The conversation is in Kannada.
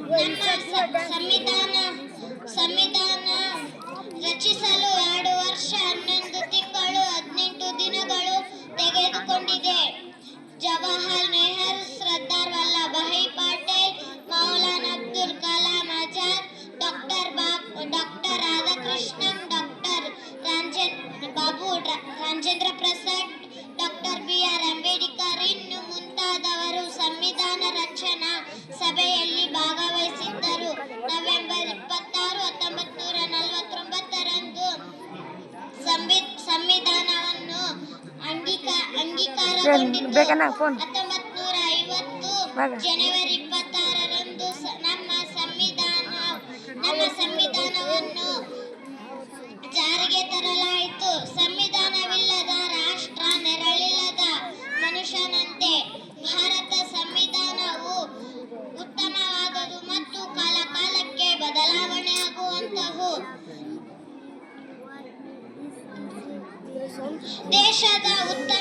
ನಮ್ಮ ಸಂವಿಧಾನ ರಚಿಸಲು 2 ವರ್ಷ 11 ತಿಂಗಳು 18 ದಿನಗಳು ತೆಗೆದುಕೊಂಡಿದೆ. Jawahar Nehru, Sardar Vallabhbhai Patel, Maulana Abdul Kalam Azad, doctor Radhakrishnan, doctor Rajendra Prasad, doctor B R. Ambedkar ಇನ್ನು ಮುಂತಾದವರು ಸಂವಿಧಾನ ರಚನಾ ಸಭೆಯಲ್ಲಿ ಭಾಗವಹಿಸಿದ್ದರು. ನವೆಂಬರ್ 26, 1949ರಂದು ಸಂವಿಧಾನವನ್ನು ಅಂಗೀಕಾರಗೊಂಡಿತು. 1950 ಜನವರಿ 26ರಂದು ನಮ್ಮ ಸಂವಿಧಾನವನ್ನು ಜಾರಿಗೆ ತರಲಾಯಿತು. ಸಂವಿಧಾನವಿಲ್ಲದ ರಾಷ್ಟ್ರ ನೆರಳಿಲ್ಲದ ಮನುಷ್ಯನಂತೆ. ಭಾರತ ಸಂವಿಧಾನವು ಉತ್ತಮವಾದುದು ಮತ್ತು ಕಾಲಕಾಲಕ್ಕೆ ಬದಲಾವಣೆಯಾಗುವಂತಹವು. ದೇಶದ ಉತ್ತರ